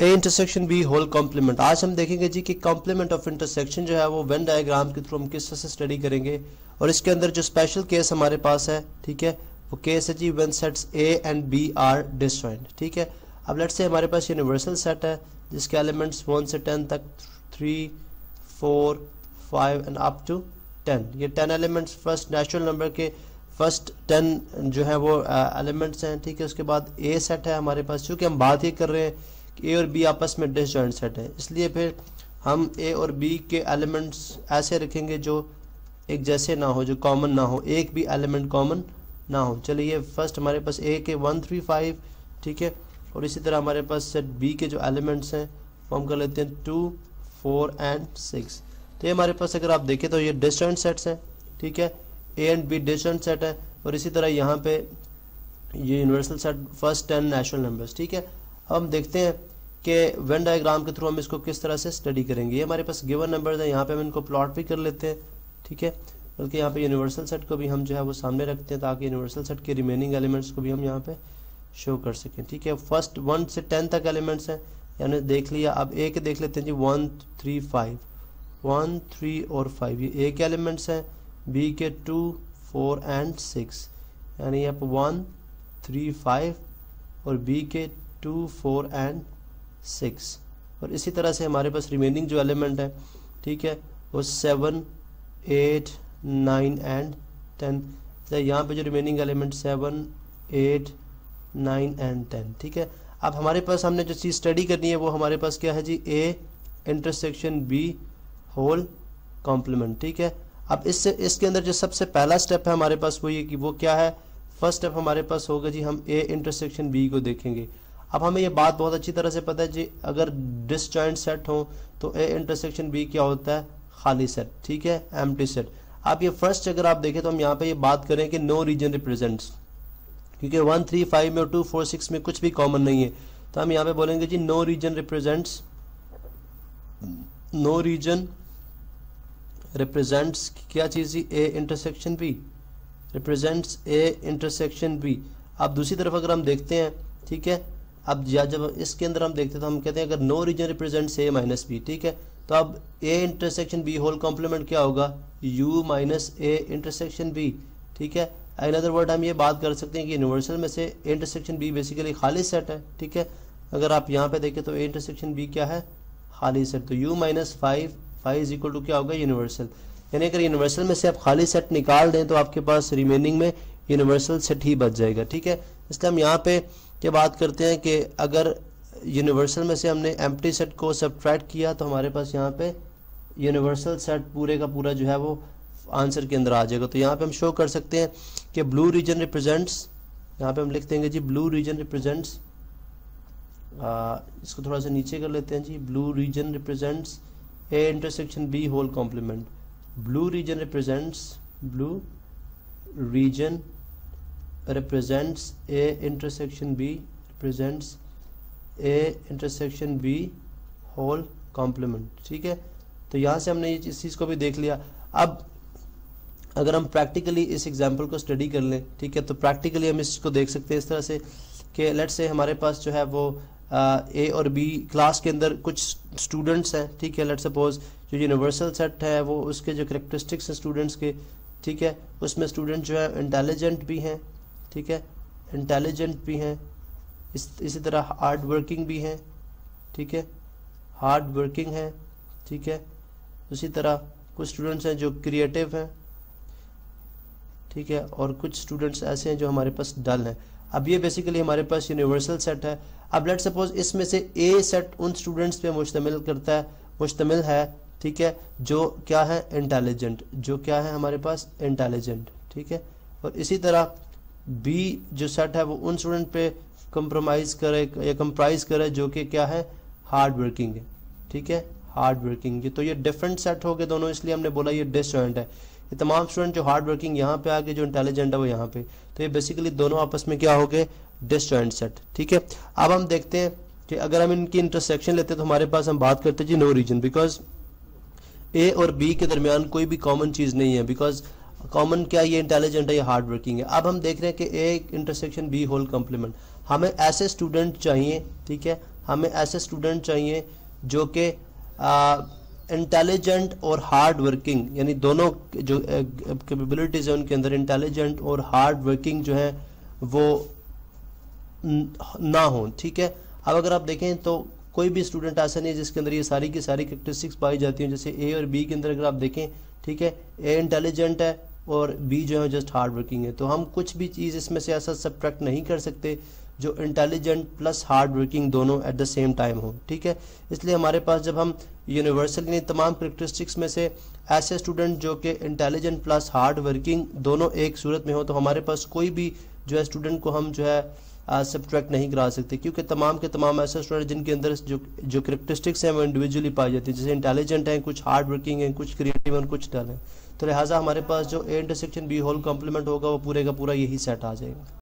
ए intersection B whole complement. आज हम देखेंगे जी कि कॉम्प्लीमेंट ऑफ इंटरसेक्शन जो है वो वेन डायग्राम के थ्रू हम किस तरह से स्टडी करेंगे, और इसके अंदर जो स्पेशल केस हमारे पास है, ठीक है, वो केस है जी when sets A and B are disjoint. ठीक है, अब लेट्स से हमारे पास यूनिवर्सल सेट है जिसके एलिमेंट्स 1 से 10 तक 3, 4, 5 एंड अप टू 10। ये 10 एलिमेंट्स फर्स्ट नेचुरल नंबर के फर्स्ट 10 जो है वो एलिमेंट्स हैं। ठीक है, उसके बाद ए सेट है हमारे पास, चूँकि हम बात ये कर रहे हैं कि ए और बी आपस में डिसजॉइंट सेट है, इसलिए फिर हम ए और बी के एलिमेंट्स ऐसे रखेंगे जो एक जैसे ना हो, जो कॉमन ना हो, एक भी एलिमेंट कॉमन ना हो। चलिए फर्स्ट हमारे पास ए के 1, 3, 5, ठीक है, और इसी तरह हमारे पास सेट बी के जो एलिमेंट्स हैं वो हम कर लेते हैं 2, 4 एंड 6। तो ये हमारे पास अगर आप देखें तो ये डिसजॉइंट सेट्स हैं। ठीक है, A and B disjoint set है, और इसी तरह यहाँ पे ये universal set first 10 natural numbers. ठीक है, अब हम देखते हैं कि वेन डायग्राम के थ्रू हम इसको किस तरह से स्टडी करेंगे। ये हमारे पास गिवन नंबर्स हैं, यहाँ पे हम इनको प्लॉट भी कर लेते हैं। ठीक है, बल्कि यहाँ पे यूनिवर्सल सेट को भी हम जो है वो सामने रखते हैं ताकि यूनिवर्सल सेट के रिमेनिंग एलिमेंट्स को भी हम यहाँ पे शो कर सकें। ठीक है, फर्स्ट 1 से 10 तक एलिमेंट्स हैं, यानी देख लिया। अब ए के देख लेते हैं जी 1, 3, 5, 1, 3 और 5 ये ए के एलिमेंट्स हैं, बी के 2, 4 एंड 6, यानी यहाँ पर 1, 3, 5 और बी के 2, 4 एंड 6। और इसी तरह से हमारे पास रिमेनिंग जो एलिमेंट है, ठीक है, वो 7, 8, 9 एंड 10। तो यहाँ पे जो रिमेनिंग एलिमेंट 7, 8, 9 एंड 10। ठीक है, अब हमारे पास हमने जो चीज़ स्टडी करनी है वो हमारे पास क्या है जी, A intersection B whole complement. ठीक है, अब इसके अंदर जो सबसे पहला स्टेप है हमारे पास वो ये कि वो क्या है, फर्स्ट स्टेप हमारे पास होगा जी हम ए इंटरसेक्शन बी को देखेंगे। अब हमें ये बात बहुत अच्छी तरह से पता है जी, अगर डिसजॉइंट सेट हो तो ए इंटरसेक्शन बी क्या होता है, खाली सेट। ठीक है, एम्प्टी सेट। अब ये फर्स्ट अगर आप देखें तो हम यहाँ पे ये बात करें कि नो रीजन रिप्रेजेंट्स, क्योंकि 1, 3, 5 में और 2, 4, 6 में कुछ भी कॉमन नहीं है, तो हम यहाँ पे बोलेंगे जी no region represents, no region represents क्या चीज़ जी, A intersection B, represents A intersection B. अब दूसरी तरफ अगर हम देखते हैं, ठीक है, अब जब इसके अंदर हम देखते हैं तो हम कहते हैं अगर no region represents A minus B, ठीक है, तो अब A intersection B whole complement क्या होगा, U minus A intersection B. ठीक है, इन अदर वर्ड हम ये बात कर सकते हैं कि यूनिवर्सल में से ए इंटरसेक्शन बी बेसिकली खाली सेट है। ठीक है, अगर आप यहाँ पे देखें तो ए इंटरसेक्शन बी क्या है, खाली सेट। तो U minus 5 is equal to क्या होगा, यूनिवर्सल। यानी अगर यूनिवर्सल में से आप खाली सेट निकाल दें तो आपके पास रिमेनिंग में यूनिवर्सल सेट ही बच जाएगा। ठीक है, इसलिए हम यहाँ पे क्या बात करते हैं कि अगर यूनिवर्सल में से हमने एम्प्टी सेट को सब्ट्रैक्ट किया तो हमारे पास यहाँ पे यूनिवर्सल सेट पूरे का पूरा जो है वो आंसर के अंदर आ जाएगा। तो यहाँ पे हम शो कर सकते हैं कि ब्लू रीजन रिप्रेजेंट्स, यहाँ पे हम लिख देंगे जी ब्लू रीजन रिप्रेजेंट्स, इसको थोड़ा सा नीचे कर लेते हैं जी, blue region represents A intersection B whole complement. Blue region represents, blue region represents A intersection B, represents A intersection B whole complement. ठीक है, तो यहाँ से हमने इस चीज़ को भी देख लिया। अब अगर हम प्रैक्टिकली इस एग्जांपल को स्टडी कर लें, ठीक है, तो प्रैक्टिकली हम इसको देख सकते हैं इस तरह से कि लेट्स से हमारे पास जो है वो ए और बी क्लास के अंदर कुछ स्टूडेंट्स हैं। ठीक है, लेट्स सपोज जो यूनिवर्सल सेट है वो उसके जो करेक्टरिस्टिक्स हैं स्टूडेंट्स के, ठीक है, उसमें स्टूडेंट जो है इंटेलिजेंट भी हैं, ठीक है, इंटेलिजेंट भी हैं, इसी तरह हार्ड वर्किंग भी हैं, ठीक है, हार्ड वर्किंग है, ठीक है, उसी तरह कुछ स्टूडेंट्स हैं जो क्रिएटिव हैं, ठीक है, और कुछ स्टूडेंट्स ऐसे हैं जो हमारे पास डल हैं। अब ये बेसिकली हमारे पास यूनिवर्सल सेट है। अब लेट्स सपोज इसमें से ए सेट उन स्टूडेंट्स पे मुश्तमिल है, ठीक है, जो क्या है, इंटेलिजेंट, जो क्या है हमारे पास, इंटेलिजेंट। ठीक है, और इसी तरह बी जो सेट है वो उन स्टूडेंट पे कंप्रोमाइज करे या कंप्राइज करे जो कि क्या है, हार्ड वर्किंग है। ठीक है, हार्ड वर्किंग। तो ये डिफरेंट सेट हो गए दोनों, इसलिए हमने बोला ये डिसजॉइंट है। ये तमाम स्टूडेंट जो हार्ड वर्किंग यहाँ पे आ गए, जो इंटेलिजेंट है वो यहाँ पे, तो ये बेसिकली दोनों आपस में क्या हो गए, डिसजॉइंट सेट। ठीक है, अब हम देखते हैं कि अगर हम इनकी इंटरसेक्शन लेते हैं तो हमारे पास हम बात करते हैं जी नो रीजन, बिकॉज ए और बी के दरमियान कोई भी कॉमन चीज़ नहीं है, बिकॉज कॉमन क्या, ये इंटेलिजेंट है, ये हार्ड वर्किंग है। अब हम देख रहे हैं कि A intersection B whole complement, हमें ऐसे स्टूडेंट चाहिए, ठीक है, हमें ऐसे स्टूडेंट चाहिए जो कि इंटेलिजेंट और हार्ड वर्किंग, यानी दोनों जो कैपेबिलिटीज है उनके अंदर इंटेलिजेंट और हार्ड वर्किंग जो है वो ना हो। ठीक है, अब अगर आप देखें तो कोई भी स्टूडेंट ऐसा नहीं है जिसके अंदर ये सारी की सारी कैरेक्टरिस्टिक्स पाई जाती हैं। जैसे ए और बी के अंदर अगर आप देखें, ठीक है, ए इंटेलिजेंट है और बी जो है जस्ट हार्ड वर्किंग है, तो हम कुछ भी चीज़ इसमें से ऐसा सब्ट्रैक्ट नहीं कर सकते जो इंटेलिजेंट प्लस हार्ड वर्किंग दोनों एट द सेम टाइम हो। ठीक है, इसलिए हमारे पास जब हम यूनिवर्सल यानी तमाम कैरेक्टरिस्टिक्स में से ऐसे स्टूडेंट जो कि इंटेलिजेंट प्लस हार्ड वर्किंग दोनों एक सूरत में हो, तो हमारे पास कोई भी जो है स्टूडेंट को हम जो है सब्ट्रैक्ट नहीं करा सकते, क्योंकि तमाम के तमाम ऐसे स्टूडेंट जिनके अंदर जो कैरेक्टरिस्टिक्स हैं वो इंडिविजुअली पाई जाती है, जैसे इंटेलिजेंट हैं, कुछ हार्ड वर्किंग हैं, कुछ क्रिएटिव हैं, कुछ डल हैं। तो लिहाजा हमारे पास जो A intersection B whole complement होगा वो पूरे का पूरा यही सेट आ जाएगा।